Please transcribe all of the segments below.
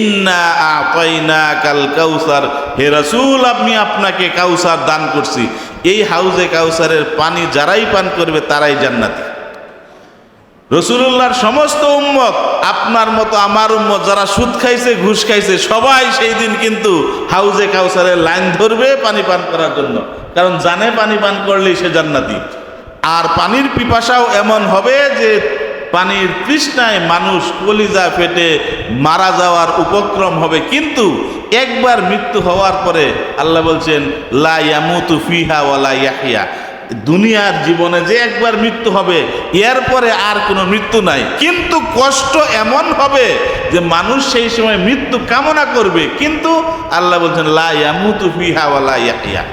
ইন্না আতাইনাকাল কাউসার, হে রাসূল আমি আপনাকে কাউসার দান করছি। এই হাউজে কাউসারের পানি যারাই পান করবে তারাই জান্নাতি। রাসূলুল্লাহর সমস্ত উম্মত, আপনার মতো আমার উম্মত যারা সুদ খাইছে ঘুষ খাইছে সবাই সেই দিন কিন্তু হাউজে কাউসারের লাইন ধরবে পানি পান করার জন্য, কারণ জানে পানি পান করলেই সে জান্নাতি। আর পানির পিপাসাও এমন হবে যে পানির তৃষ্ণায় মানুষ কলিজা ফেটে মারা যাওয়ার উপক্রম হবে, কিন্তু একবার মৃত্যু হওয়ার পরে আল্লাহ বলছেন লা ইয়ামুতু ফিহা ওয়ালা ইয়াহইয়া, দুনিয়ার জীবনে যে একবার মৃত্যু হবে এরপরে আর কোনো মৃত্যু নাই, কিন্তু কষ্ট এমন হবে যে মানুষ সেই সময় মৃত্যু কামনা করবে, কিন্তু আল্লাহ বলছেন লা ইয়ামুতু ফিহা ওয়ালা ইয়াহইয়া,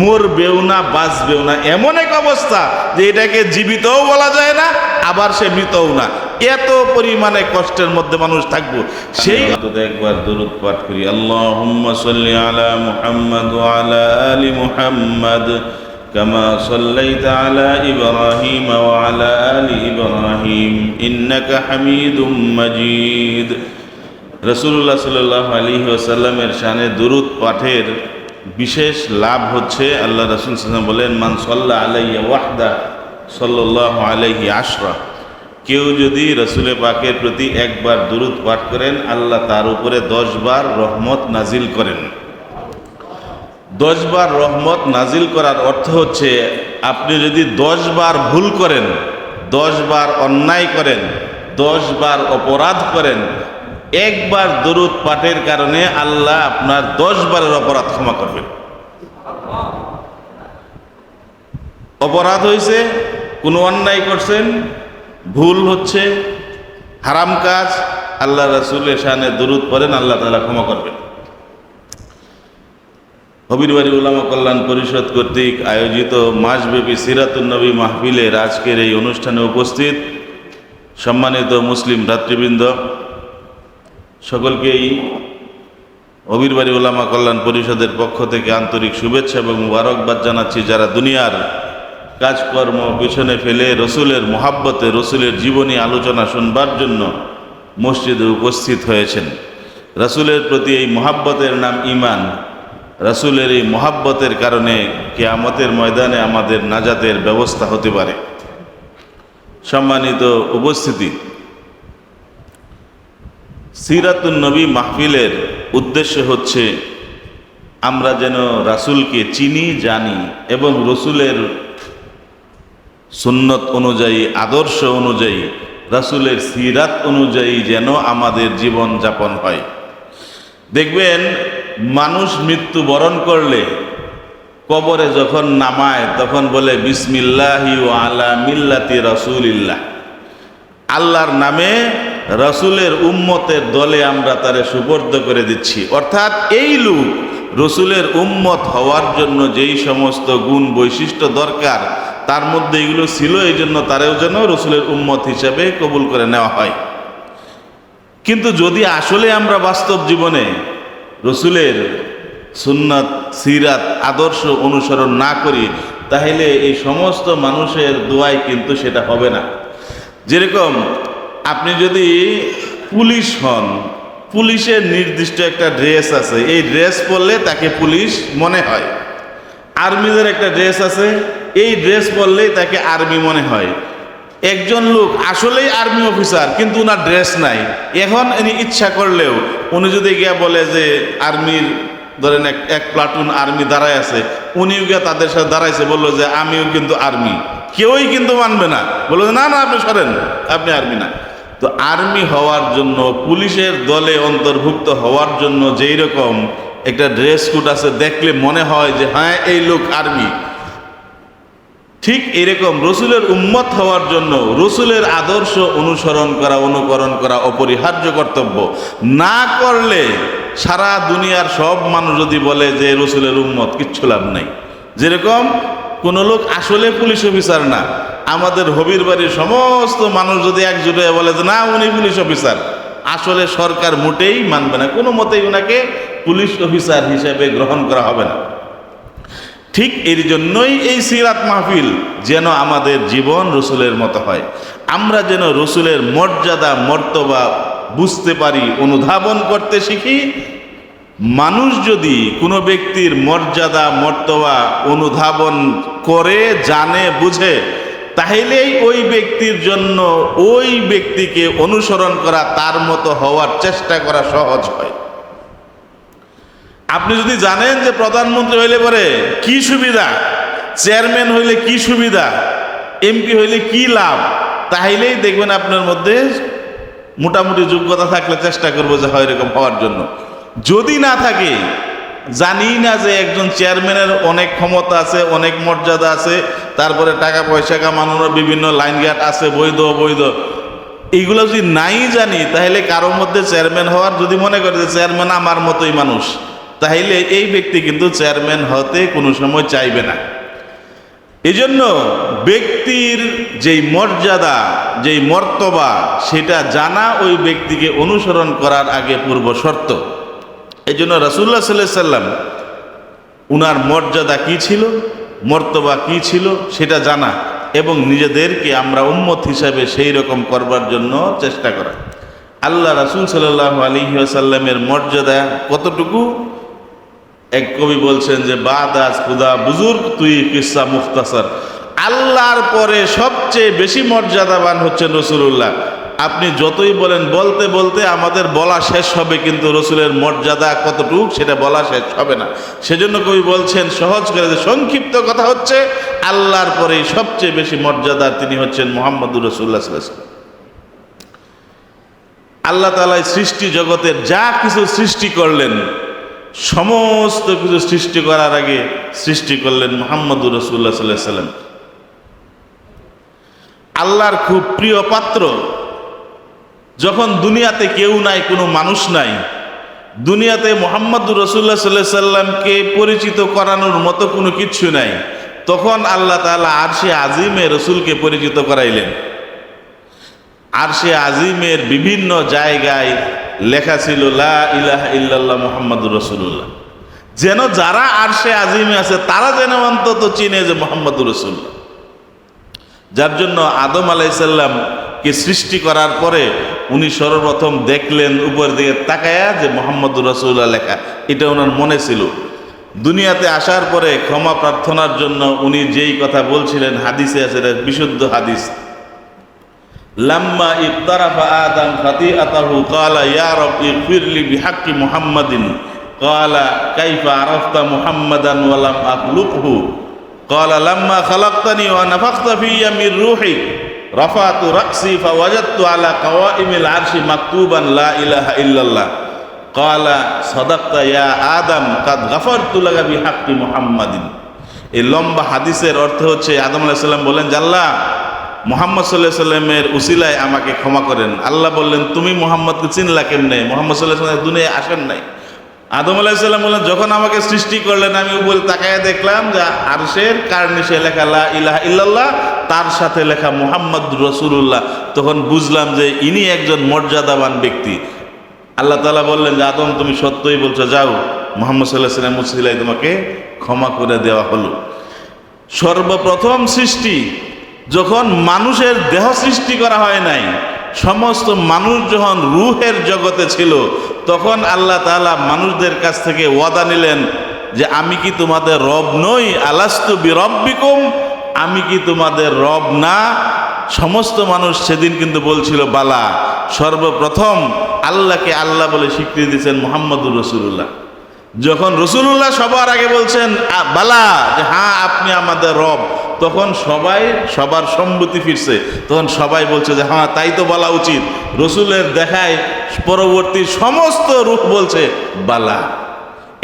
মরবেও না বাঁচবেও না, এমন এক অবস্থা যে এটাকে জীবিতও বলা যায় না আবার সে মৃতও না, এত পরিমাণে কষ্টের মধ্যে মানুষ থাকবো। সেই একবার দরুদ পাঠ করি, আল্লাহুম্মা সাল্লি আলা মুহাম্মাদ ওয়া আলা আলি মুহাম্মাদ কামা সাল্লাইতা আলা ইব্রাহিম ওয়া আলা আলি ইব্রাহিম ইন্নাকা হামিদুম মাজিদ। রাসূলুল্লাহ সাল্লাল্লাহু আলাইহি ওয়াসাল্লামের শানে দরুদ পাঠের বিশেষ লাভ হচ্ছে, আল্লাহ রাসূল সাল্লাল্লাহু আলাইহি ওয়াসাল্লাম বলেন মান সাল্লা আলাইয়া ওয়াহদা সাল্লাল্লাহু আলাইহি আশরা, কেউ যদি রাসূলে পাকের প্রতি একবার দুরূদ পাঠ করেন আল্লাহ তার উপরে 10 বার রহমত নাজিল করেন। 10 বার রহমত নাজিল করার অর্থ হচ্ছে আপনি যদি 10 বার ভুল করেন, 10 বার অন্যায় করেন, 10 বার অপরাধ করেন, একবার দরুদ পাঠের কারণে আল্লাহ আপনার 10 বারের অপরাধ ক্ষমা করবেন। অপরাধ হয়েছে, কোনো অন্যায় করছেন, ভুল হচ্ছে, হারাম কাজ, আল্লাহ রাসূলের শানে দরুদ পড়েন আল্লাহ তাআলা ক্ষমা করবেন। হবিরবাড়ি উলামা কল্যাণ পরিষদ কর্তৃক আয়োজিত মাসব্যাপী সিরাতুন নবী মাহফিলের আজকের এই অনুষ্ঠানে উপস্থিত সম্মানিত মুসলিম ভ্রাতৃবৃন্দ, সকলকেই হবিরবাড়ি উলামা কল্যাণ পরিষদের পক্ষ থেকে আন্তরিক শুভেচ্ছা এবং মুবারকবাদ জানাচ্ছি, যারা দুনিয়ার কাজকর্ম পেছনে ফেলে রসুলের মহাব্বতে রসুলের জীবনী আলোচনা শুনবার জন্য মসজিদে উপস্থিত হয়েছেন। রসুলের প্রতি এই মহাব্বতের নাম ঈমান। রসুলের এই মহাব্বতের কারণে কিয়ামতের ময়দানে আমাদের নাজাতের ব্যবস্থা হতে পারে। সম্মানিত উপস্থিতি, সিরাতুন নবী মাহফিলের উদ্দেশ্য হচ্ছে আমরা যেন রাসূলকে চিনি, জানি এবং রসুলের সুন্নত অনুযায়ী, আদর্শ অনুযায়ী, রাসূলের সিরাত অনুযায়ী যেন আমাদের জীবন যাপন হয়। দেখবেন মানুষ মৃত্যুবরণ করলে কবরে যখন নামায় তখন বলে বিসমিল্লাহি ওয়া আলা মিল্লাতি রাসূলিল্লাহ, আল্লাহর নামে রাসূলের উম্মতের দলে আমরা তারে সুপর্দ করে দিচ্ছি। অর্থাৎ এই লোক রসুলের উম্মত হওয়ার জন্য যেই সমস্ত গুণ বৈশিষ্ট্য দরকার তার মধ্যে এগুলো ছিল, এই জন্য তারেও যেন রসুলের উম্মত হিসাবে কবুল করে নেওয়া হয়। কিন্তু যদি আসলে আমরা বাস্তব জীবনে রসুলের সুন্নাত, সিরাত, আদর্শ অনুসরণ না করি তাহলে এই সমস্ত মানুষের দোয়ায় কিন্তু সেটা হবে না। যেরকম আপনি যদি পুলিশ হন, পুলিশের নির্দিষ্ট একটা ড্রেস আছে, এই ড্রেস পরলে তাকে পুলিশ মনে হয়। আর্মিদের একটা ড্রেস আছে, এই ড্রেস পরলেই তাকে আর্মি মনে হয়। একজন লোক আসলেই আর্মি অফিসার কিন্তু ওনার ড্রেস নাই, এখন উনি ইচ্ছা করলেও উনি যদি গিয়া বলে যে আর্মির ধরেন এক প্লাটুন আর্মি দাঁড়ায় আছে, উনিও গিয়া তাদের সাথে দাঁড়াইছে, বললো যে আমিও কিন্তু আর্মি, কেউই কিন্তু মানবে না, বললো না না আপনি সরেন, আপনি আর্মি না। তো আর্মি হওয়ার জন্য, পুলিশের দলে অন্তর্ভুক্ত হওয়ার জন্য যেই রকম একটা ড্রেস কোড আছে, দেখলে মনে হয় যে হ্যাঁ এই লোক আর্মি, ঠিক এরকম রসুলের উম্মত হওয়ার জন্য রসুলের আদর্শ অনুসরণ করা, অনুকরণ করা অপরিহার্য কর্তব্য। না করলে সারা দুনিয়ার সব মানুষ যদি বলে যে রসুলের উম্মত, কিচ্ছু লাভ নাই। যেরকম কোনো লোক আসলে পুলিশ অফিসার না, আমাদের হবির বাড়ির সমস্ত মানুষ যদি একজোট হয়ে বলে যে না উনি পুলিশ অফিসার, আসলে সরকার মোটেই মানবে না, কোনো মতেই ওনাকে পুলিশ অফিসার হিসেবে গ্রহণ করা হবে না। ঠিক এর জন্যই এই সিরাত মাহফিল, যেন আমাদের জীবন রসুলের মতো হয়, আমরা যেন রসুলের মর্যাদা, মর্তবা বুঝতে পারি, অনুধাবন করতে শিখি। মানুষ যদি কোনো ব্যক্তির মর্যাদা মর্তবা অনুধাবন করে, জানে, বুঝে, তাহলেই ওই ব্যক্তির জন্য ওই ব্যক্তিকে অনুসরণ করা, তার মতো হওয়ার চেষ্টা করা সহজ হয়। আপনি যদি জানেন যে প্রধানমন্ত্রী হইলে পরে কি সুবিধা, চেয়ারম্যান হইলে কি সুবিধা, এমপি হইলে কি লাভ, তাহলেই দেখবেন আপনার মধ্যে মোটামুটি যোগ্যতা থাকলে চেষ্টা করবো যে হয় এরকম হওয়ার জন্য। যদি না থাকে, জানি না যে একজন চেয়ারম্যানের অনেক ক্ষমতা আছে, অনেক মর্যাদা আছে, তারপরে টাকা পয়সা কামানোর বিভিন্ন লাইনঘাট আছে, বৈধ অবৈধ, এইগুলো যদি নাই জানি, তাহলে কারোর মধ্যে চেয়ারম্যান হওয়ার যদি মনে করে যে চেয়ারম্যান আমার মতোই মানুষ, তাহলে এই ব্যক্তি কিন্তু চেয়ারম্যান হতে কোনো সময় চাইবে না। এই জন্য ব্যক্তির যেই মর্যাদা, যেই মর্তবা, সেটা জানা ওই ব্যক্তিকে অনুসরণ করার আগে পূর্ব শর্ত। এই জন্য রাসূলুল্লাহ সাল্লাল্লাহু আলাইহি সাল্লাম উনার মর্যাদা কি ছিল, মর্তবা কি ছিল সেটা জানা, এবং নিজেদেরকে আমরা উম্মত হিসাবে সেই রকম করবার জন্য চেষ্টা করা। আল্লাহ রাসূল সাল্লাল্লাহু আলাইহি ওয়াসাল্লামের মর্যাদা কতটুকু, এক কবি বলছেন যে বাদাস খুদা বুজুর্গ তুই কিসসা মুখতাসার, আল্লাহর পরে সবচেয়ে বেশি মর্যাদাবান হচ্ছেন রাসূলুল্লাহ। আপনি যতই বলেন, বলতে বলতে আমাদের বলা শেষ হবে, কিন্তু রসুলের মর্যাদা কতটুকু সেটা বলা শেষ হবে না। সেজন্য কবি বলছেন সহজ করে, যে সংক্ষিপ্ত কথা হচ্ছে আল্লাহর পরে সবচেয়ে বেশি মর্যাদা তিনি হচ্ছেন মুহাম্মদুর রাসূলুল্লাহ সাল্লাল্লাহু আলাইহি ওয়াসাল্লাম। আল্লাহ তাআলা সৃষ্টি জগতের যা কিছু সৃষ্টি করলেন, সমস্ত কিছু সৃষ্টি করার আগে সৃষ্টি করলেন মুহাম্মদুর রাসূলুল্লাহ সাল্লাল্লাহু আলাইহি ওয়াসাল্লাম। আল্লাহর খুব প্রিয় পাত্র। যখন দুনিয়াতে কেউ নাই, কোনো মানুষ নাই, দুনিয়াতে মুহাম্মদুর রাসূলুল্লাহ সাল্লাল্লাহু আলাইহি ওয়াসাল্লামকে পরিচিত করানোর মতো কোনো কিছু নাই, তখন আল্লাহ তাআলা আরশে আজিমে রসুলকে পরিচিত করাইলেন। আরশে আজিমের বিভিন্ন জায়গায় লেখা ছিল লা ইলাহা ইল্লাল্লাহ মুহাম্মাদুর রাসূলুল্লাহ, যেন যারা আরশে আজিমে আছে তারা যেন অন্তত চিনে যে মুহাম্মাদুর রাসূলুল্লাহ। যার জন্য আদম আলাইহিস সালামকে সৃষ্টি করার পরে উনি সর্বপ্রথম দেখলেন উপর দিকে তাকায়া যে মুহাম্মাদুর রাসূলুল্লাহ লেখা, এটা ওনার মনে ছিল। দুনিয়াতে আসার পরে ক্ষমা প্রার্থনার জন্য উনি যেই কথা বলছিলেন, হাদিসে আছে, বিশুদ্ধ হাদিস, লাম্মা ইফতারাফা আদম খাতিআতাহু ক্বালা ইয়া রব ইগফিরলি বিহাক্কি মুহাম্মাদিন ক্বালা কাইফা আরাফতা মুহাম্মাদান ওয়া লাম আখলুকহু ক্বালা লাম্মা খালাকতানি ওয়া নাফাখতা ফিয়া মির রূহি রাফাতু রাসি ফাওয়াজাদতু আলা কাওয়াইমিল আরশি মাকতুবান লা ইলাহা ইল্লাল্লাহ ক্বালা সাদাকতা ইয়া আদম কাদ গাফারতু লাকা বিহাক্কি মুহাম্মাদিন। এই লম্বা হাদিসের অর্থ হচ্ছে, আদম আলাইহিস সালাম বলেন যে আল্লাহ, মুহাম্মদ সাল্লাল্লাহু আলাইহি সাল্লামের উসিলায় আমাকে ক্ষমা করেন। আল্লাহ বললেন তুমি মুহাম্মদকে চিনলা কেমনে? মুহাম্মদ সাল্লাল্লাহু আলাইহি সাল্লাম দুনিয়ায় আসেন নাই। আদম আলাইহিস সালাম বললেন যখন আমাকে সৃষ্টি করলেন আমি উপরে তাকায় দেখলাম যে আরশের কার্নিশে লেখা লা ইলাহা ইল্লাল্লাহ, তার সাথে লেখা মুহাম্মদুর রাসূলুল্লাহ, তখন বুঝলাম যে ইনি একজন মর্যাদাবান ব্যক্তি। আল্লাহ তাআলা বললেন যে আদম তুমি সত্যই বলছো, যাও মুহাম্মদ সাল্লাল্লাহু আলাইহি সাল্লামের উসিলায় তোমাকে ক্ষমা করে দেওয়া হলো। সর্বপ্রথম সৃষ্টি যখন মানুষের দেহ সৃষ্টি করা হয় নাই, সমস্ত মানুষ যখন রূহের জগতে ছিল, তখন আল্লাহ তাআলা মানুষদের কাছ থেকে ওয়াদা নিলেন যে আমি কি তোমাদের রব নই? আলাস্তু বিরব্বিকুম, আমি কি তোমাদের রব না? সমস্ত মানুষ সেদিন কিন্তু বলছিল বালা। সর্বপ্রথম আল্লাহকে আল্লাহ বলে স্বীকৃতি দিয়েছেন মুহাম্মদুর রাসূলুল্লাহ। যখন রাসূলুল্লাহ সবার আগে বলছেন বালা, যে হ্যাঁ আপনি আমাদের রব, তখন সবাই সবার সম্মতি ফিরছে, তখন সবাই বলছে যে হ্যাঁ তাই তো বলা উচিত। রসুলের দেখায় পরবর্তী সমস্ত রূপ বলছে বালা।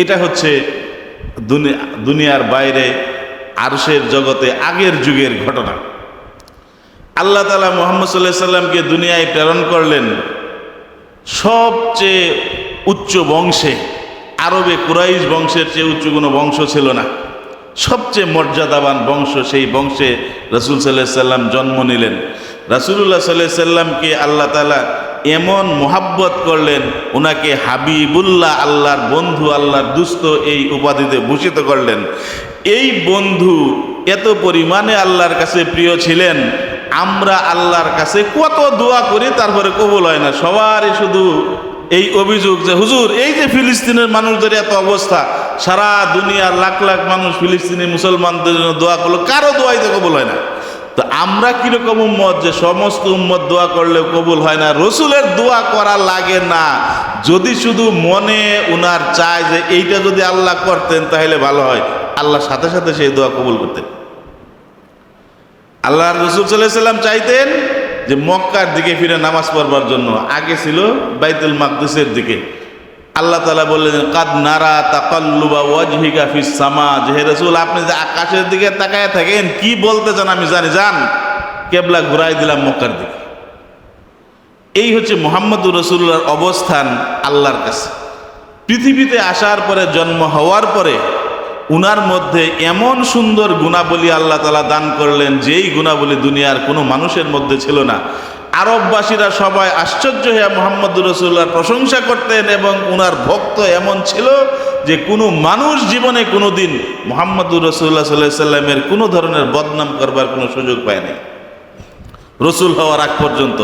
এটা হচ্ছে দুনিয়ার বাইরে আরশের জগতে আগের যুগের ঘটনা। আল্লাহ তাআলা মুহাম্মদ সাল্লাল্লাহু আলাইহি সাল্লামকে দুনিয়ায় প্রেরণ করলেন সবচেয়ে উচ্চ বংশে। আরবে কুরাইশ বংশের চেয়ে উচ্চ কোনো বংশ ছিল না, সবচেয়ে মর্যাদাবান বংশ। সেই বংশে রাসূল সাল্লাল্লাহু আলাইহি সাল্লাম জন্ম নিলেন। রাসূলুল্লাহ সাল্লাল্লাহু আলাইহি সাল্লামকে আল্লাহ তাআলা এমন মোহাব্বত করলেন, ওনাকে হাবিবুল্লাহ, আল্লাহর বন্ধু, আল্লাহর দুস্ত, এই উপাধিতে ভূষিত করলেন। এই বন্ধু এত পরিমাণে আল্লাহর কাছে প্রিয় ছিলেন, আমরা আল্লাহর কাছে কত দোয়া করি, তারপরে কবুল হয় না। সবারই শুধু এই অভিযোগ যে হুজুর, এই যে ফিলিস্তিনের মানুষদের এত অবস্থা, সারা দুনিয়ার লাখ লাখ মানুষ ফিলিস্তিনি মুসলমানদের জন্য দোয়া করলো, কারো দোয়াই তো কবুল হয় না। তো আমরা কিরকম উম্মত যে সমস্ত উম্মত দোয়া করলেও কবুল হয় না? রসুলের দোয়া করা লাগে না, যদি শুধু মনে উনার চায় যে এইটা যদি আল্লাহ করতেন তাহলে ভালো হয়, আল্লাহ সাথে সাথে সেই দোয়া কবুল করতেন। আল্লাহর রসুল সাল্লাল্লাহু আলাইহি ওয়াসাল্লাম চাইতেন যে মক্কার দিকে ফিরে নামাজ পড়বার জন্য, আগে ছিল বাইতুল মাকদিসের দিকে। আল্লাহ তাআলা বললেন, কাদ নারা তাকাল্লুবা ওয়াজহিকা ফিস সামা, যে হে রাসূল আপনি যে আকাশের দিকে তাকায় থাকেন, কি বলতে চান আমি জানি, যান কেবলা ঘুরাই দিলাম মক্কার দিকে। এই হচ্ছে মুহাম্মদুর রাসূলুল্লাহর অবস্থান আল্লাহর কাছে। পৃথিবীতে আসার পরে, জন্ম হওয়ার পরে উনার মধ্যে এমন সুন্দর গুণাবলী আল্লাহ তাআলা দান করলেন, যেই গুণাবলী দুনিয়ার কোনো মানুষের মধ্যে ছিল না। আরববাসীরা সবাই আশ্চর্য হয়ে মুহাম্মদুর রাসূলুল্লাহর প্রশংসা করতেন, এবং উনার ভক্ত এমন ছিল যে কোনো মানুষ জীবনে কোনো দিন মুহাম্মদুর রাসূলুল্লাহ সাল্লাল্লাহু আলাইহি সাল্লামের কোনো ধরনের বদনাম করবার কোনো সুযোগ পায়নি রসুল হওয়ার আগ পর্যন্ত।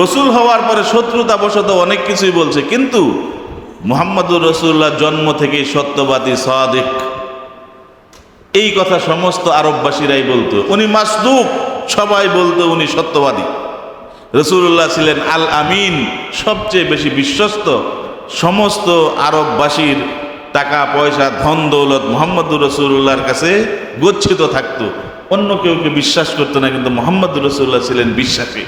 রসুল হওয়ার পরে শত্রুতাবশত অনেক কিছুই বলছে, কিন্তু মুহাম্মদুর রাসূলুল্লাহ জন্ম থেকেই সত্যবাদী, সাদিক, এই কথা সমস্ত আরববাসীরাই বলতো। উনি মাসদুক, সবাই বলতো উনি সত্যবাদী। রাসূলুল্লাহ ছিলেন আল আমিন, সবচেয়ে বেশি বিশ্বস্ত। সমস্ত আরববাসীর টাকা পয়সা ধন দৌলত মুহাম্মদুর রাসূলুল্লাহর কাছে গচ্ছিত থাকতো, অন্য কেউকে বিশ্বাস করতো না, কিন্তু মুহাম্মদুর রাসূলুল্লাহ ছিলেন বিশ্বাসী।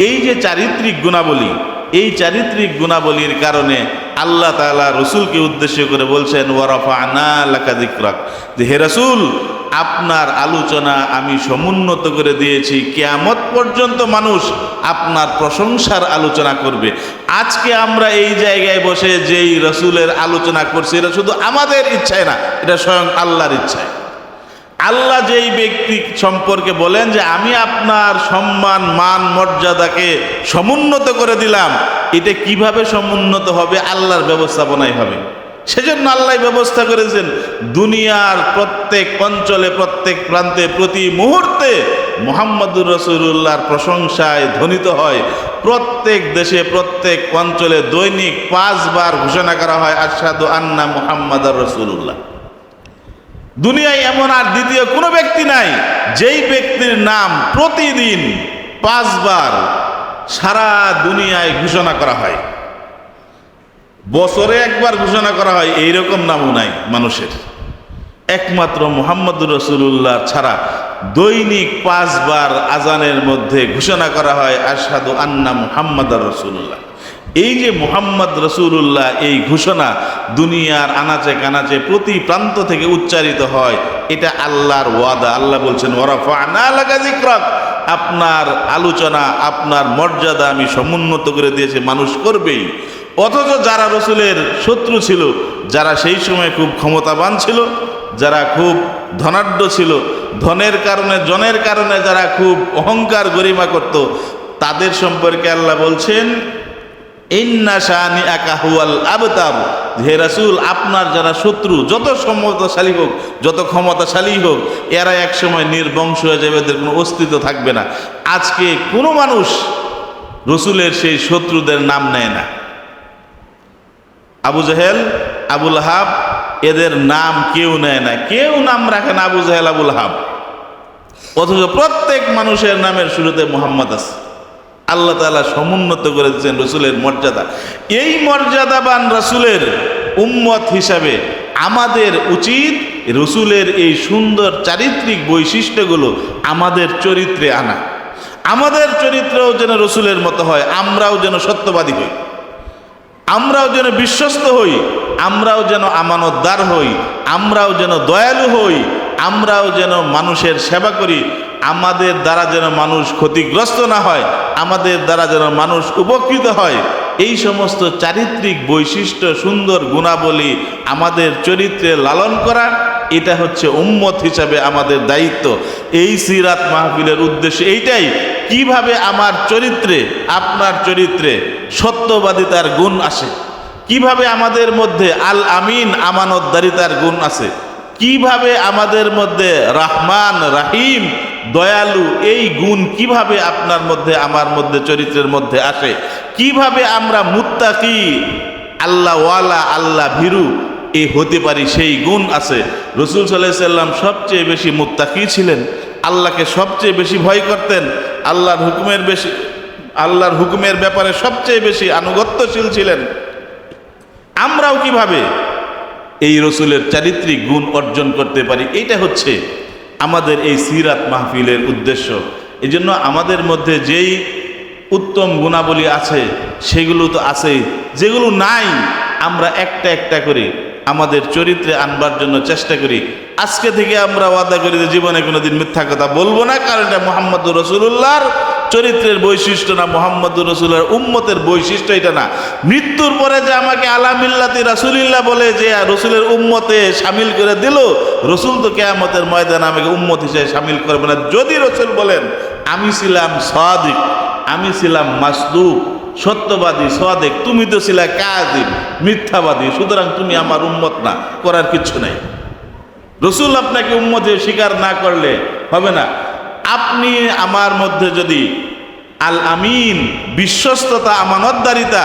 এই যে চারিত্রিক গুণাবলী, এই চারিত্রিক গুণাবলীর কারণে আল্লাহ তাআলা রসুলকে উদ্দেশ্য করে বলছেন, ওয়া রাফা'না লাকা যিকরাক, যে হে রাসূল আপনার আলোচনা আমি সমুন্নত করে দিয়েছি, কিয়ামত পর্যন্ত মানুষ আপনার প্রশংসার আলোচনা করবে। আজকে আমরা এই জায়গায় বসে যেই রসুলের আলোচনা করছি, এটা শুধু আমাদের ইচ্ছায় না, এটা স্বয়ং আল্লাহর ইচ্ছায়। আল্লাহ যেই ব্যক্তি সম্পর্কে বলেন যে আমি আপনার সম্মান মান মর্যাদাকে সমুন্নত করে দিলাম, এটা কিভাবে সমুন্নত হবে? আল্লাহর ব্যবস্থাপনাই হবে। সেজন্য আল্লাহ ব্যবস্থা করেছেন দুনিয়ার প্রত্যেক অঞ্চলে, প্রত্যেক প্রান্তে, প্রতি মুহূর্তে মুহাম্মদুর রাসূলুল্লাহর প্রশংসায় ধ্বনিত হয়। প্রত্যেক দেশে, প্রত্যেক অঞ্চলে দৈনিক 5 বার ঘোষণা করা হয়, আশহাদু আন্না মুহাম্মাদার রাসূলুল্লাহ। দুনিয়ায় এমন আর দ্বিতীয় কোনো ব্যক্তি নাই যেই ব্যক্তির নাম প্রতিদিন 5 বার সারা দুনিয়ায় ঘোষণা করা হয়। বছরে একবার ঘোষণা করা হয়, এইরকম নামও নাই মানুষের। একমাত্র মুহাম্মদুর রাসূলুল্লাহ ছাড়া দৈনিক 5 বার আজানের মধ্যে ঘোষণা করা হয়, আশহাদু আন্না মুহাম্মাদার রাসূলুল্লাহ। এই যে মুহাম্মদ রাসূলুল্লাহ, এই ঘোষণা দুনিয়ার আনাচে কানাচে প্রতি প্রান্ত থেকে উচ্চারিত হয়, এটা আল্লাহর ওয়াদা। আল্লাহ বলছেন, ওয়া রাফা'না লাকা যিকরাক, আপনার আলোচনা, আপনার মর্যাদা আমি সমুন্নত করে দিয়েছি, মানুষ করবেই। অথচ যারা রসুলের শত্রু ছিল, যারা সেই সময় খুব ক্ষমতাবান ছিল, যারা খুব ধনাঢ্য ছিল, ধনের কারণে জনের কারণে যারা খুব অহংকার গরিমা করত, তাদের সম্পর্কে আল্লাহ বলছেন, ইন্না শানিআকা হুয়াল আবতার, হে রাসূল আপনার যারা শত্রু, যত ক্ষমতাশালী হোক, যত ক্ষমতাশালী হোক, এরা একসময় নির্বংশ হয়ে যাবে, এদের কোনো অস্তিত্ব থাকবে না। আজকে কোনো মানুষ রসুলের সেই শত্রুদের নাম নেয় না। আবু জেহেল, আবু লাহাব, এদের নাম কেউ নেয় না, কেউ নাম রাখে না আবু জেহেল, আবু লাহাব। অথচ প্রত্যেক মানুষের নামের শুরুতে মুহাম্মদ আছে। আল্লাহ তাআলা সমুন্নত করে দিয়েছেন রসুলের মর্যাদা। এই মর্যাদাবান রসুলের উম্মত হিসাবে আমাদের উচিত রসুলের এই সুন্দর চারিত্রিক বৈশিষ্ট্যগুলো আমাদের চরিত্রে আনা। আমাদের চরিত্রও যেন রসুলের মতো হয়, আমরাও যেন সত্যবাদী হই, আমরাও যেন বিশ্বস্ত হই, আমরাও যেন আমানতদার হই, আমরাও যেন দয়ালু হই, আমরাও যেন মানুষের সেবা করি, আমাদের দ্বারা যেন মানুষ ক্ষতিগ্রস্ত না হয়, আমাদের দ্বারা যেন মানুষ উপকৃত হয়। এই সমস্ত চারিত্রিক বৈশিষ্ট্য, সুন্দর গুণাবলী আমাদের চরিত্রে লালন করা, এটা হচ্ছে উম্মত হিসাবে আমাদের দায়িত্ব। এই সিরাত মাহফিলের উদ্দেশ্য এইটাই, কিভাবে আমার চরিত্রে, আপনার চরিত্রে সত্যবাদিতার গুণ আসে, কিভাবে আমাদের মধ্যে আল আমিন আমানতদারিতার গুণ আছে, কিভাবে আমাদের মধ্যে রহমান রাহিম দয়ালু, এই গুণ কিভাবে আপনার মধ্যে আমার মধ্যে চরিত্রের মধ্যে আসে? কিভাবে আমরা মুত্তাকি, আল্লাহওয়ালা, আল্লাহ ভীরু এই হতে পারি? সেই গুণ আছে। রাসূল সাল্লাল্লাহু আলাইহি সাল্লাম সবচেয়ে বেশি মুত্তাকি ছিলেন, আল্লাহকে সবচেয়ে বেশি ভয় করতেন, আল্লাহর হুকুমের ব্যাপারে সবচেয়ে বেশি আনুগত্যশীল ছিলেন। আমরাও কিভাবে এই রসুলের চারিত্রিক গুণ অর্জন করতে পারি? এইটা হচ্ছে আমাদের এই সিরাত মাহফিলের উদ্দেশ্য। এই জন্য আমাদের মধ্যে যেই উত্তম গুণাবলী আছে সেগুলো তো আছেই, যেগুলো নাই আমরা একটা একটা করে আমাদের চরিত্রে আনবার জন্য চেষ্টা করি। আজকে থেকে আমরা ওয়াদা করি যে জীবনে কোনোদিন মিথ্যা কথা বলবো না, কারণ এটা মুহাম্মদুর রাসূলুল্লাহর চরিত্রের বৈশিষ্ট্য না, মুহাম্মদুর রাসূলের উম্মতের বৈশিষ্ট্য এটা না। মৃত্যুর পরে যে আমাকে আলা মিল্লাতি রাসূলিল্লাহ বলে যে রসুলের উম্মতে শামিল করে দিল, রসুল তো কিয়ামতের ময়দানে আমাকে উম্মত হিসেবে শামিল করবে না। যদি রসুল বলেন আমি ছিলাম সাদিক, আমি ছিলাম মাসদুক, সত্যবাদী, সাদিক, তুমি তো ছিলা কাযিব, মিথ্যাবাদী, সুতরাং তুমি আমার উম্মত না, করার কিচ্ছু নাই। রসুল আপনাকে উম্মতে স্বীকার না করলে হবে না। আপনি আমার মধ্যে যদি আল আমিন, বিশ্বস্ততা, আমানতদারিতা,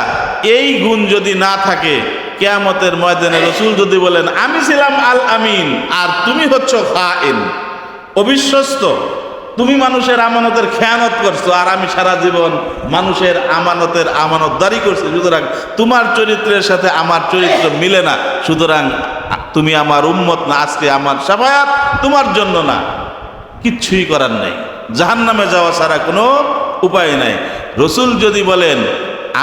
এই গুণ যদি না থাকে, কিয়ামতের ময়দানে রসুল যদি বলেন আমি ছিলাম আল আমিন আর তুমি হচ্ছ খায়েন, অবিশ্বস্ত, তুমি মানুষের আমানতের খেয়ানত করছো, আর আমি সারা জীবন মানুষের আমানতের আমানতদারি করছি, সুতরাং তোমার চরিত্রের সাথে আমার চরিত্র মিলে না, সুতরাং তুমি আমার উম্মত না, আজকে আমার শাফায়াত তোমার জন্য না। কিচ্ছুই করার নেই, জাহান্নামে যাওয়া ছাড়া কোনো উপায় নাই। রসুল যদি বলেন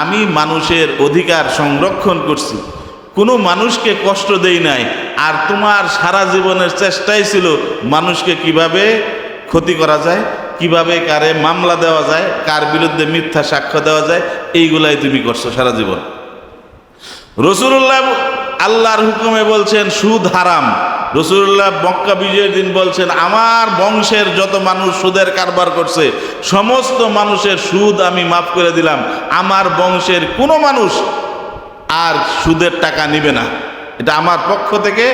আমি মানুষের অধিকার সংরক্ষণ করছি, কোনো মানুষকে কষ্ট দেই নাই, আর তোমার সারা জীবনের চেষ্টাই ছিল মানুষকে কিভাবে ক্ষতি করা যায়, কিভাবে কারে মামলা দেওয়া যায়, কার বিরুদ্ধে মিথ্যা সাক্ষ্য দেওয়া যায়, এইগুলাই তুমি করছো সারা জীবন। রাসূলুল্লাহ আল্লাহর হুকুমে বলছেন সুদ হারাম। রাসূলুল্লাহ মক্কা বিজয়ের দিন বলছেন আমার বংশের যত মানুষ সুদের কারবার করছে সমস্ত মানুষের সুদ আমি মাফ করে দিলাম, আমার বংশের কোনো মানুষ আর সুদের টাকা নিবে না, এটা আমার পক্ষ থেকে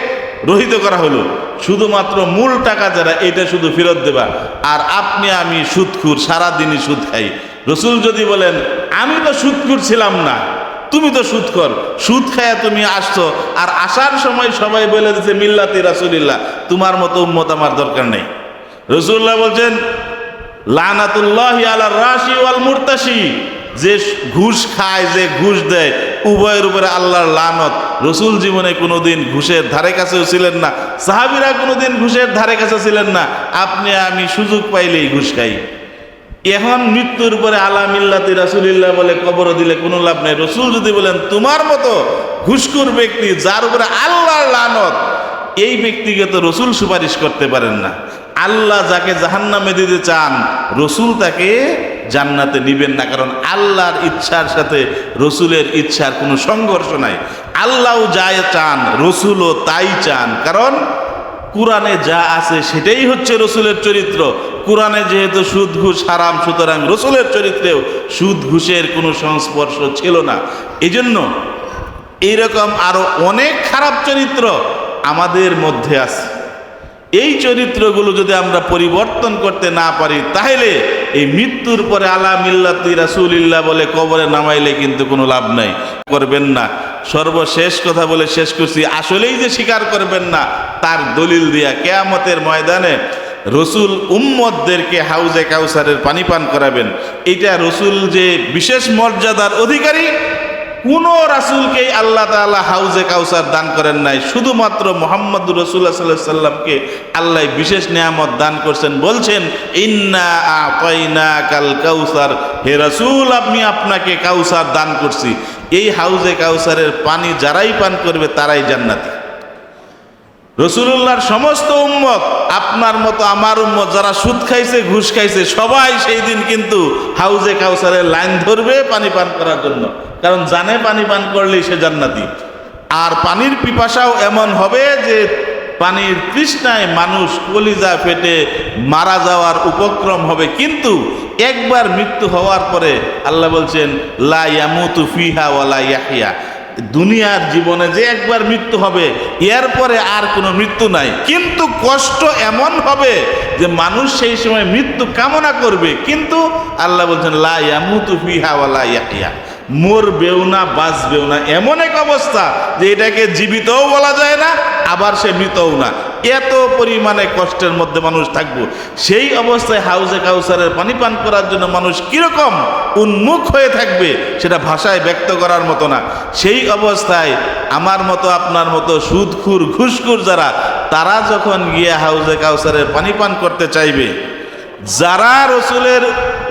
রহিত করা হলো। শুধুমাত্র মূল টাকা যারা, এটা শুধু ফেরত দেবা। আর আপনি আমি সুদখুর, সারাদিনই সুদ খাই। রসুল যদি বলেন আমি তো সুদখুর ছিলাম না, তুমি তো সুদখোর, সুদ খায়া তুমি আসছো, আর আসার সময় সবাই বলে দিচ্ছে মিল্লাতি রাসূলিল্লাহ, তোমার মতো উম্মত আমার দরকার নেই। রাসূলুল্লাহ বলছেন লানাতুল্লাহি আলার রাশি ওয়াল মুরতাশি, যে ঘুষ খায়, যে ঘুষ দেয়, উভয়ের উপরে আল্লাহর লানত। রসুল জীবনে কোনোদিন ঘুষের ধারে কাছেও ছিলেন না, সাহাবীরা কোনোদিন ঘুষের ধারে কাছে ছিলেন না, আপনি আমি সুযোগ পাইলেই ঘুষ খাই। এখন মৃত্যুর পরে আলা মিল্লাতি রাসূলিল্লাহ বলে কবর দিলে কোনো লাভ নেই। রসুল যদি বলেন তোমার মতো ঘুষখোর ব্যক্তি যার উপরে আল্লাহর লানত, এই ব্যক্তিকে তো রসুল সুপারিশ করতে পারেন না। আল্লাহ যাকে জাহান্নামে দিতে চান, রসুল তাকে জান্নাতে নিবেন না, কারণ আল্লাহর ইচ্ছার সাথে রসুলের ইচ্ছার কোনো সংঘর্ষ নাই। আল্লাহও যা চান রসুলও তাই চান, কারণ কোরআনে যা আছে সেটাই হচ্ছে রসুলের চরিত্র। কোরআনে যেহেতু সুদ ঘুষ হারাম, সুতরাং রসুলের চরিত্রেও সুদ ঘুষের কোনো সংস্পর্শ ছিল না। এজন্য এইরকম আরো অনেক খারাপ চরিত্র আমাদের মধ্যে আছে। এই চরিত্রগুলো যদি আমরা পরিবর্তন করতে না পারি, তাহলে এই মৃত্যুর পরে আলা মিল্লাতি রাসূলিল্লাহ বলে কবরে নামাইলে কিন্তু কোনো লাভ নাই। করবেন না, সর্বশেষ কথা বলে শেষ করছি, আসলেই যে স্বীকার করবেন না তার দলিল দিয়া কিয়ামতের ময়দানে রসুল উম্মতদেরকে হাউজে কাউসারের পানি পান করাবেন। এটা রসুল যে বিশেষ মর্যাদার অধিকারী, কোন রাসূলকেই আল্লাহ তাআলা হাউজে কাউসার দান করেন নাই, শুধুমাত্র মুহাম্মদুর রাসূলুল্লাহ সাল্লাল্লাহু আলাইহি সাল্লামকে আল্লাহ বিশেষ নিয়ামত দান করছেন। বলছেন ইন্না আতাইনাকাল কাউসার, হে রাসূল আমি আপনাকে কাউসার দান করছি। এই হাউজে কাউসারের পানি যারাই পান করবে তারাই জান্নাতি। রাসূলুল্লাহর সমস্ত উম্মত, আপনার মতো আমার উম্মত যারা সুদ খাইছে, ঘুষ খাইছে, সবাই সেই দিন কিন্তু হাউজে কাউসারের লাইন ধরবে পানি পান করার জন্য, কারণ জানে পানি পান করলেই সে জান্নাতি। আর পানির পিপাসাও এমন হবে যে পানির তৃষ্ণায় মানুষ কলিজা ফেটে মারা যাওয়ার উপক্রম হবে। কিন্তু একবার মৃত্যু হওয়ার পরে আল্লাহ বলছেন লা ইয়ামুতু ফিহা ওয়ালা ইয়াহইয়া, দুনিয়ার জীবনে যে একবার মৃত্যু হবে, এরপরে আর কোনো মৃত্যু নাই। কিন্তু কষ্ট এমন হবে যে মানুষ সেই সময় মৃত্যু কামনা করবে, কিন্তু আল্লাহ বলছেন লা ইয়ামুতু ফিহা ওয়া লা ইয়াহইয়া, মরবেও না বাঁচবেও না। এমন এক অবস্থা যে এটাকে জীবিতও বলা যায় না, আবার সে মৃতও না। এত পরিমাণে কষ্টের মধ্যে মানুষ থাকবো। সেই অবস্থায় হাউজে কাউসারের পানি পান করার জন্য মানুষ কিরকম উন্মুখ হয়ে থাকবে সেটা ভাষায় ব্যক্ত করার মতো না। সেই অবস্থায় আমার মতো আপনার মতো সুদখুর ঘুষখুর যারা, তারা যখন গিয়ে হাউজে কাউসারের পানি পান করতে চাইবে, যারা রসুলের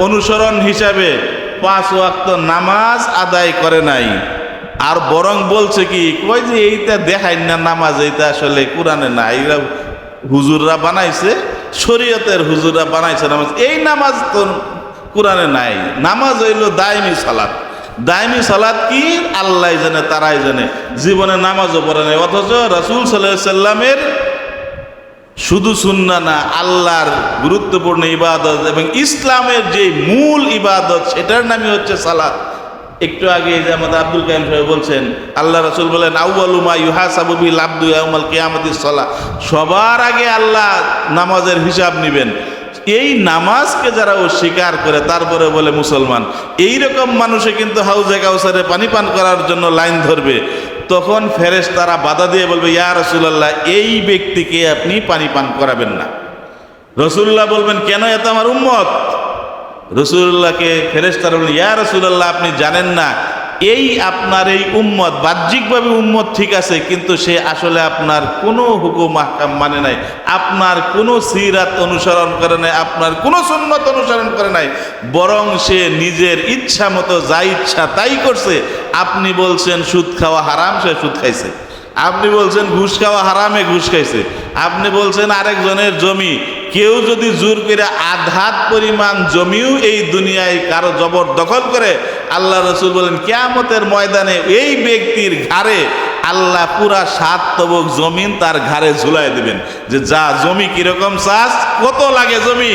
অনুসরণ হিসাবে 5 ওয়াক্ত নামাজ আদায় করে নাই, আর বরং বলছে কি কই যে এইটা দেখাই না নামাজ, এইটা আসলে কোরআনে না, এইটা হুজুররা বানাইছে, শরীয়তের হুজুররা বানাইছে নামাজ, এই নামাজ তো কোরআনে নাই। নামাজ হইল দায়মি সালাত। দায়মি সালাত কি আল্লাহ জানে, তারাই জানে। জীবনে নামাজও পড়ে নাই, অথচ রাসূল সাল্লাল্লাহু আলাইহি সাল্লামের শুধু সুন্নাহ না, আল্লাহর গুরুত্বপূর্ণ ইবাদত এবং ইসলামের যে মূল ইবাদত সেটার নামই হচ্ছে সালাত। একটু আগে যে আমাদের আব্দুল কাইম সাহেব বলছেন, আল্লাহ রাসূল বলেন আউয়ালু মা ইউহাসাবু বিল আবদু ইয়াউমাল কিয়ামাতিস সালাহ, সবার আগে আল্লাহ নামাজের হিসাব নেবেন। এই নামাজকে যারা অস্বীকার করে তারপরে বলে মুসলমান, এই রকম মানুষে কিন্তু হাউজে কাউসারে পানি পান করার জন্য লাইন ধরবে, তখন ফেরেশতারা বাধা দিয়ে বলবে ইয়া রাসূলুল্লাহ, এই ব্যক্তিকে আপনি পানি পান করাবেন না। রাসূলুল্লাহ বলবেন কেন, এত আমার উম্মত। রাসূলুল্লাহকে ফেরেশতারা বললেন ইয়া রাসূলুল্লাহ, আপনি জানেন না এই আপনার এই উম্মত বাহ্যিকভাবে উম্মত ঠিক আছে, কিন্তু সে আসলে আপনার কোনো হুকুম আহকাম মানে নাই, আপনার কোনো সিরাত অনুসরণ করে নাই, আপনার কোনো সুন্নত অনুসরণ করে নাই, বরং সে নিজের ইচ্ছা মতো যা ইচ্ছা তাই করছে। আপনি বলছেন সুদ খাওয়া হারাম, সে সুদ খাইছে। আপনি বলছেন ঘুষ খাওয়া হারামে ঘুষ খাইছে। আপনি বলছেন আরেকজনের জমি, কেউ যদি জোর করে আধাত পরিমাণ জমিও এই দুনিয়ায় কারো জবরদখল করে, আল্লাহ রাসূল বলেন কিয়ামতের ময়দানে এই ব্যক্তির ঘাড়ে আল্লাহ পুরা 7 তবক জমিন তার ঘাড়ে ঝুলাই দিবেন, যে যা জমি কিরকম চাস, কত লাগে জমি,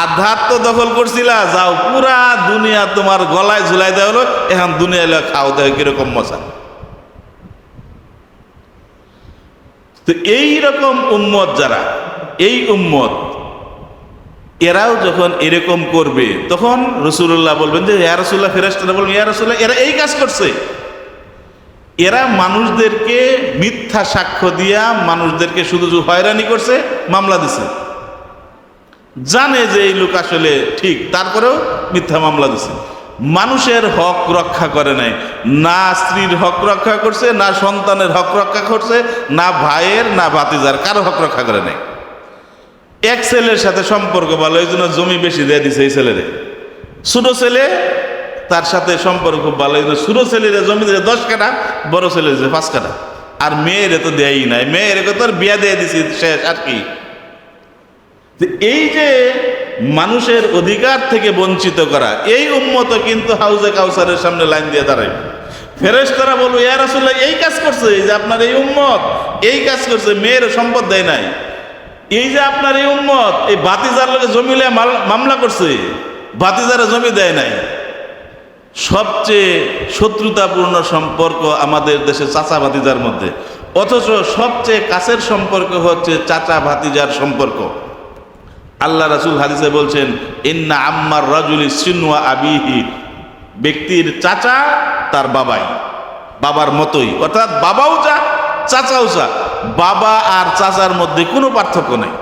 আধাত তো দখল করছিলা, যাও পুরা দুনিয়া তোমার গলায় ঝুলাই দেওয়া হলো, এখন দুনিয়া খাও দেয় কিরকম মজা। তো এই রকম উম্মত যারা, এই উম্মত এরাও যখন এরকম করবে, তখন রাসূলুল্লাহ বলবেন যে ইয়া রাসূলুল্লাহ, ফেরেশতারা বলবেন ইয়া রাসূলুল্লাহ, এরা এই কাজ করছে। এরা মানুষদেরকে মিথ্যা সাক্ষ্য দিয়া মানুষদেরকে শুধু হয়রানি করছে, মামলা দিছে, জানে যে এই লোক আসলে ঠিক, তারপরেও মিথ্যা মামলা দিছে। মানুষের হক রক্ষা করে নাই, না স্ত্রীর হক রক্ষা করছে, না সন্তানের হক রক্ষা করছে, না ভাইয়ের, না ভাতিজার, কারো হক রক্ষা করে নাই। এক ছেলের সাথে সম্পর্ক ভালো, এই জন্য জমি বেশি দিয়ে দিছে এই ছেলেরে। ছোট ছেলে, তার সাথে সম্পর্ক খুব ভালো, এই জন্য ছোট ছেলের জমি দিয়েছে 10 কাঠা, বড় ছেলে দিয়েছে 5 কাঠা। আর মেয়েরে তো দেয়ই নাই, মেয়েরে তোর বিয়া দিয়ে দিছি শেষ, আর কি। এই যে মানুষের অধিকার থেকে বঞ্চিত করা, এই উম্মত কিন্তু হাউজে কাউসারের সামনে লাইন দিয়ে দাঁড়ায়। ফেরেশতারা বলবো ইয়া রাসূলুল্লাহ, এই কাজ করছে, এই যে আপনার এই উম্মত এই কাজ করছে, মেয়ের সম্পদ দেয় নাই, এই যে আপনার এই উম্মত এই ভাতিজার লোকে জমি লিয়ে মামলা করছে, ভাতিজারে জমি দেয় নাই। সবচেয়ে শত্রুতাপূর্ণ সম্পর্ক আমাদের দেশে চাচা ভাতিজার মধ্যে, অথচ সবচেয়ে কাছের সম্পর্ক হচ্ছে চাচা ভাতিজার সম্পর্ক। আল্লাহ রাসূল হাদিসে বলছেন ইন্না আম্মার রাজুলি সিনওয়া আবিহি, ব্যক্তির চাচা তার বাবাই, বাবার মতোই, অর্থাৎ বাবাও যা চাচাও যা, বাবা আর চাচার মধ্যে কোনো পার্থক্য নেই।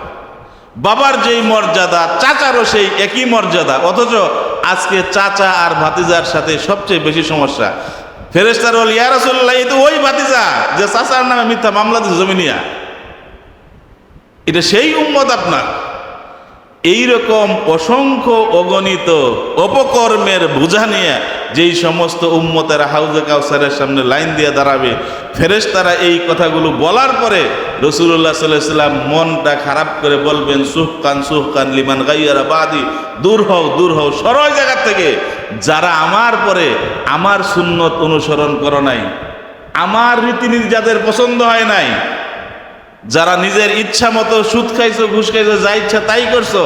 বাবার যেই মর্যাদা চাচারও সেই একই মর্যাদা, অথচ আজকে চাচা আর ভাতিজার সাথে সবচেয়ে বেশি সমস্যা। ফেরেশতারা বলে ইয়া রাসূলুল্লাহ, এই তো ওই ভাতিজা যে চাচার নামে মিথ্যা মামলা দিয়েছে জমি নিয়া, এটা সেই উম্মত আপনার। এইরকম অসংখ্য অগণিত অপকর্মের বোঝা নিয়ে যেই সমস্ত উম্মতেরা হাউজে কাউসারের সামনে লাইন দিয়ে দাঁড়াবে, ফেরেশতারা এই কথাগুলো বলার পরে রাসূলুল্লাহ সাল্লাল্লাহু আলাইহি ওয়াসাল্লাম মনটা খারাপ করে বলবেন সুহকান লিমান গায়্যারা বাদি, দূর হও সরয় জায়গা থেকে, যারা আমার পরে আমার সুন্নত অনুসরণ করো নাই, আমার রীতিনীতি যাদের পছন্দ হয় নাই, যারা নিজের ইচ্ছা মতো সুদ খাইছো, ঘুষ খাইছো, যা ইচ্ছা তাই করছো।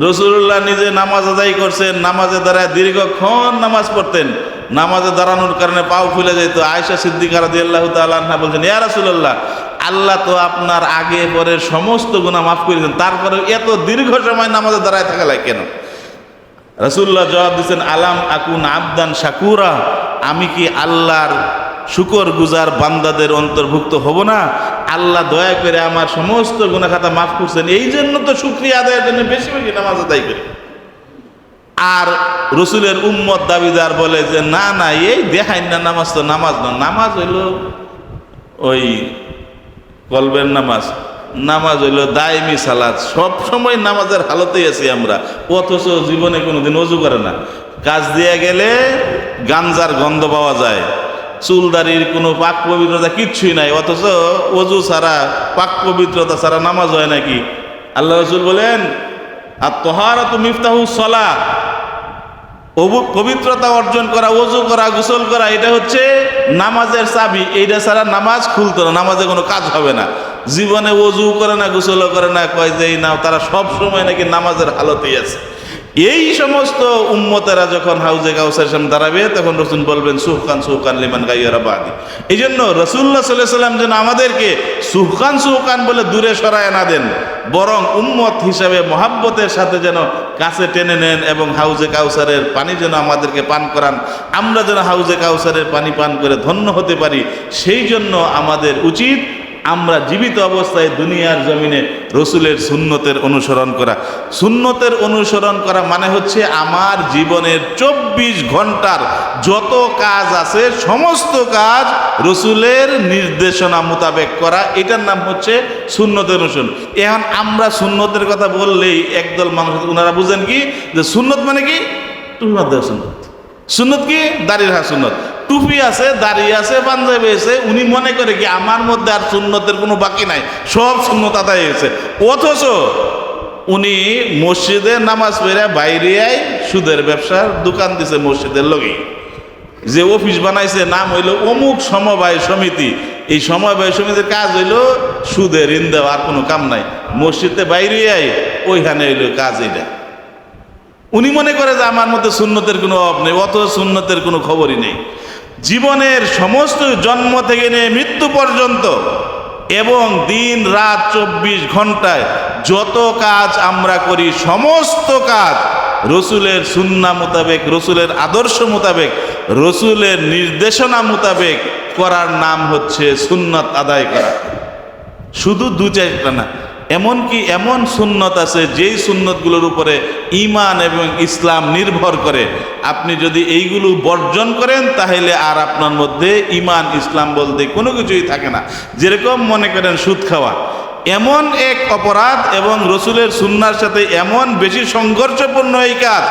রাসূলুল্লাহ নিজে নামাজ আদায় করছেন, নামাজে দ্বারা দীর্ঘক্ষণ নামাজ পড়তেন, নামাজে দাঁড়ানোর কারণে পাও ফুলে যেত। আয়েশা সিদ্দিকা রাদিয়াল্লাহু তাআলা আনহা বলছেন, ইয়া রাসূলুল্লাহ, আল্লাহ তো আপনার আগে পরে সমস্ত গুনাহ মাফ করে দেন, তারপরে এত দীর্ঘ সময় নামাজে দাঁড়ায় থাকা লাগে কেন? রাসূলুল্লাহ জবাব দিচ্ছেন, আলাম আকুন আবদান শাকুরা, আমি কি আল্লাহর শুকর গুজার বান্দাদের অন্তর্ভুক্ত হব না? আল্লাহ দয়া করে আমার সমস্ত গুনাহ খাতা মাফ করছেন, এই জন্য তো শুকরিয়া আদায়ের জন্য বেশি বেশি নামাজ আদায় করি। আর রসুলের উম্মত দাবিদার বলে যে না না, এই দেখাইন না নামাজ তো নামাজ না, নামাজ হইল ওই কলবের নামাজ, নামাজ হইল দায়মি সালাত, সব সময় নামাজের হালতেই আছি আমরা, অথচ জীবনে কোনোদিন অজু করে না। কাজ দিয়ে গেলে গাঞ্জার গন্ধ পাওয়া যায়, চুলদারির কোনো পাক পবিত্রতা কিচ্ছুই নাই, অথচ অজু ছাড়া পাক পবিত্রতা ছাড়া নামাজ হয় নাকি? আল্লাহ রসুল বলেন, আর তাহারাতু মিফতাহুস সালাহ, পবিত্রতা অর্জন করা, ওযু করা, গোসল করা, এটা হচ্ছে নামাজের চাবি। এইটা ছাড়া নামাজ খুলতো না, নামাজে কোনো কাজ হবে না। জীবনে ওযু করে না, গোসলও করে না, কয় যে এই নাও, তারা সব সময় নাকি নামাজের হালতেই আছে। এই সমস্ত উম্মতেরা যখন হাউজে কাউসারের সামনে দাঁড়াবে, তখন রাসূল বলবেন, সুহকান সুহকান লিমান গায়্যারা বাদি। এই জন্য রাসূলুল্লাহ সাল্লাল্লাহু আলাইহি ওয়াসাল্লাম যেন আমাদেরকে সুহকান সুহকান বলে দূরে সরায় না দেন, বরং উম্মত হিসাবে মহাব্বতের সাথে যেন কাছে টেনে নেন, এবং হাউজে কাউসারের পানি যেন আমাদেরকে পান করান, আমরা যেন হাউজে কাউসারের পানি পান করে ধন্য হতে পারি। সেই জন্য আমাদের উচিত আমরা জীবিত অবস্থায় দুনিয়ার জমিনে রসুলের সুন্নতের অনুসরণ করা। সুন্নতের অনুসরণ করা মানে হচ্ছে আমার জীবনের 24 ঘন্টার যত কাজ আছে সমস্ত কাজ রসুলের নির্দেশনা মোতাবেক করা, এটার নাম হচ্ছে সুন্নতের অনুসরণ। এখন আমরা সুন্নতের কথা বললেই একদল মানুষ ওনারা বুঝেন কি, যে সুন্নত মানে কি, টুপি দেওয়া সুন্নত। সুন্নত কি, দাড়ি রাখা সুন্নত। টুপি আছে, দাড়ি আছে, পাঞ্জাবি আছে, উনি মনে করে কি আমার মধ্যে আর সুন্নতের কোনো বাকি নাই, সব সুন্নত আদায় হয়েছে। অথচ উনি মসজিদে নামাজ পড়ে বাইরে আয় সুদের ব্যবসার দোকান দিছে মসজিদের লগেই, যে অফিস বানাইছে নাম হইল অমুক সমবায় সমিতি। এই সমবায় সমিতির কাজ হইল সুদের ঋণ দেওয়া, আর কোনো কাম নাই। মসজিদে বাইরে আয় ওইখানে হইল কাজ এটা। উনি মনে করে যে আমার মধ্যে সুন্নতের কোনো অভাব নেই, অথচ সুন্নতের কোনো খবরই নেই। জীবনের সমস্ত জন্ম থেকে নিয়ে মৃত্যু পর্যন্ত এবং দিন রাত 24 ঘন্টায় যত কাজ আমরা করি সমস্ত কাজ রসুলের সুন্নাহ মোতাবেক, রসুলের আদর্শ মোতাবেক, রসুলের নির্দেশনা মোতাবেক করার নাম হচ্ছে সুন্নত আদায় করা। শুধু দু চারটা না, এমনকি এমন সুন্নত আছে যেই সুন্নতগুলোর উপরে ঈমান এবং ইসলাম নির্ভর করে। আপনি যদি এইগুলো বর্জন করেন তাহলে আর আপনার মধ্যে ঈমান ইসলাম বলতে কোনো কিছুই থাকে না। যেরকম মনে করেন সুদ খাওয়া এমন এক অপরাধ এবং রসুলের সুন্নাহর সাথে এমন বেশি সংঘর্ষপূর্ণ এই কাজ,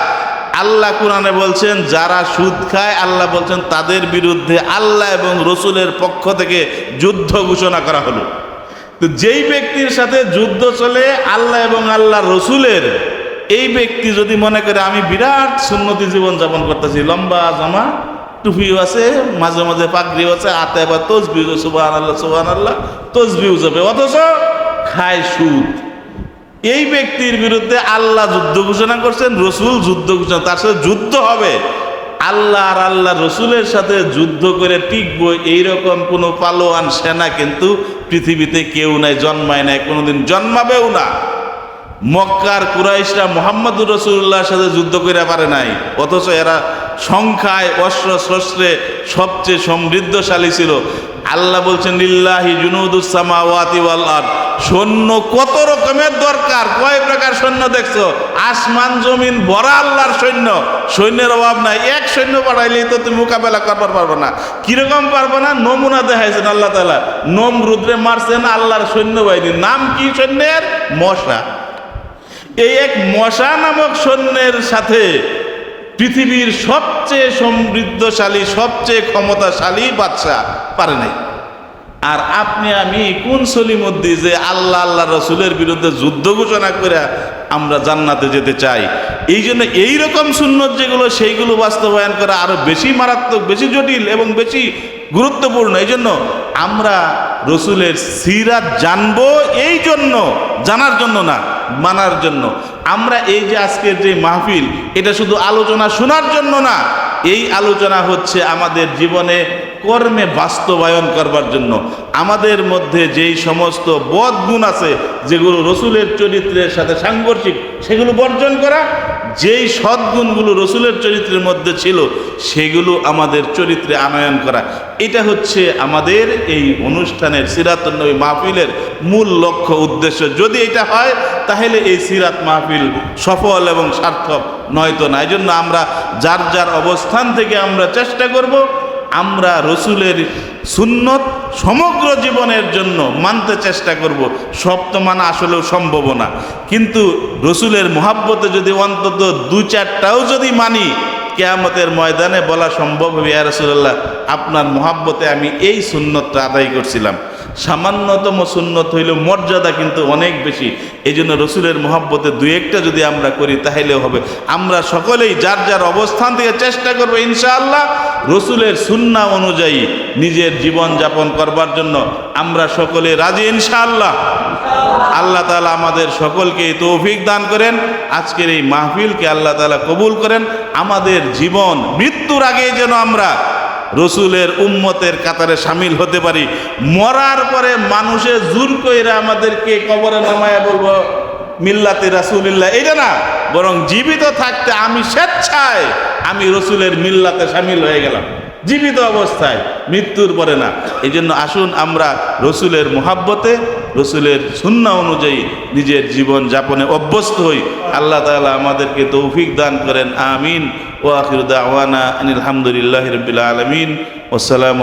আল্লাহ কুরআনে বলছেন যারা সুদ খায়, আল্লাহ বলছেন তাদের বিরুদ্ধে আল্লাহ এবং রসুলের পক্ষ থেকে যুদ্ধ ঘোষণা করা হলো। তো যেই ব্যক্তির সাথে যুদ্ধ চলে আল্লাহ এবং আল্লাহ রসুলের, এই ব্যক্তি যদি মনে করে আমি বিরাট সুন্নতি জীবন যাপন করতেছি, লম্বা জামা, টুপিও আছে, মাঝে মাঝে পাগড়িও আছে, হাতে আবার তসবিহ, সুবহানাল্লাহ সুবহানাল্লাহ তসবিহ যাবে, অথচ খায় সুদ, এই ব্যক্তির বিরুদ্ধে আল্লাহ যুদ্ধ ঘোষণা করছেন, রসুল যুদ্ধ ঘোষণা, তার সাথে যুদ্ধ হবে। আল্লাহ আর আল্লাহ রসুলের সাথে যুদ্ধ করে টিকবো এইরকম কোনো পালোয়ান সেনা কিন্তু পৃথিবীতে কেউ নাই, জন্মায় নাই, কোনোদিন জন্মাবেও না। মক্কার কুরাইশরা মুহাম্মদুর রাসূলুল্লাহর সাথে যুদ্ধ করে পারে নাই, অথচ এরা সংখ্যায় অস্ত্র শস্ত্রে সবচেয়ে সমৃদ্ধশালী ছিল। আল্লাহ বলছেন লিল্লাহি জুনুদুস সামাওয়াতি ওয়াল আরদ, সৈন্য কত রকমের দরকার, কয় প্রকার সৈন্য দেখছো, আসমান জমিন ভরা আল্লাহর সৈন্য, সৈন্যের অভাব নাই। এক সৈন্য পাঠাইলেই তো তুমি মোকাবেলা করবার পারবে না। কিরকম পারবে না, নমুনা দেখাইছেন আল্লাহ তাআলা, নমরুদরে মারছেন আল্লাহর সৈন্যবাহিনী, নাম কি সৈন্যের, মশা। এই এক মশা নামক সৈন্যের সাথে পৃথিবীর সবচেয়ে সমৃদ্ধশালী, সবচেয়ে ক্ষমতাশালী বাদশা পারে নাই। আর আপনি আমি কোন সলিমুদ্দি যে আল্লাহ আল্লাহ রসুলের বিরুদ্ধে যুদ্ধ ঘোষণা করে আমরা জান্নাতে যেতে চাই। এই জন্য এইরকম সুন্নত যেগুলো, সেইগুলো বাস্তবায়ন করা আরো বেশি মারাত্মক, বেশি জটিল এবং বেশি গুরুত্বপূর্ণ। এই জন্য আমরা রসুলের সিরাত জানবো, এই জন্য, জানার জন্য না, মানার জন্য। আমরা এই যে আজকের যে মাহফিল, এটা শুধু আলোচনা শোনার জন্য না, এই আলোচনা হচ্ছে আমাদের জীবনে কর্মে বাস্তবায়ন করবার জন্য। আমাদের মধ্যে যেই সমস্ত বদগুণ আছে যেগুলো রসুলের চরিত্রের সাথে সাংঘর্ষিক, সেগুলো বর্জন করা, যেই সদ্গুণগুলো রসুলের চরিত্রের মধ্যে ছিল সেগুলো আমাদের চরিত্রে আনয়ন করা। এটা হচ্ছে আমাদের এই অনুষ্ঠানের সিরাতুন নবী মাহফিলের মূল লক্ষ্য উদ্দেশ্য। যদি এটা হয় তাহলে এই সিরাত মাহফিল সফল এবং সার্থক, নয়তো না। এই জন্য আমরা যার যার অবস্থান থেকে আমরা চেষ্টা করব আমরা রসুলের সুন্নত সমগ্র জীবনের জন্য মানতে চেষ্টা করব। সব তো মানা আসলেও সম্ভব না, কিন্তু রসুলের মহাব্বতে যদি অন্তত দু চারটাও যদি মানি, কিয়ামতের ময়দানে বলা সম্ভব হবে, ইয়া রাসূলুল্লাহ আপনার মহাব্বতে আমি এই সুন্নতটা আদায় করছিলাম। সামান্যতম সুন্নত হইলেও মর্যাদা কিন্তু অনেক বেশি। এই জন্য রসুলের মহাব্বতে দুই একটা যদি আমরা করি তাহলেও হবে। আমরা সকলেই যার যার অবস্থান থেকে চেষ্টা করবো ইনশাআল্লাহ রসুলের সুন্নাহ অনুযায়ী নিজের জীবন যাপন করবার জন্য। আমরা সকলে রাজি ইনশাআল্লাহ। আল্লাহ তাআলা আমাদের সকলকে তৌফিক দান করেন। আজকের এই মাহফিলকে আল্লাহ তাআলা কবুল করেন। আমাদের জীবন মৃত্যুর আগে যেন আমরা রসুলের উম্মতের কাতারে সামিল হতে পারি। মরার পরে মানুষের জোর কইরা আমাদেরকে কবরে নামায়া বলবো মিল্লাতে রাসূলুল্লাহ, এটা না, বরং জীবিত থাকতে আমি স্বেচ্ছায় আমি রসুলের মিল্লাতে সামিল হয়ে গেলাম, জীবিত অবস্থায়, মৃত্যুর পরে না। এই জন্য আসুন আমরা রসুলের মুহাব্বতে রসুলের সুন্নাহ অনুযায়ী নিজের জীবন যাপনে অভ্যস্ত হই। আল্লাহ তাআলা আমাদেরকে তৌফিক দান করেন। আমিন। ওয়া আখিরু দাওয়ানা আনিল হামদুলিল্লাহি রাব্বিল আলামিন। ওয়াসসালামু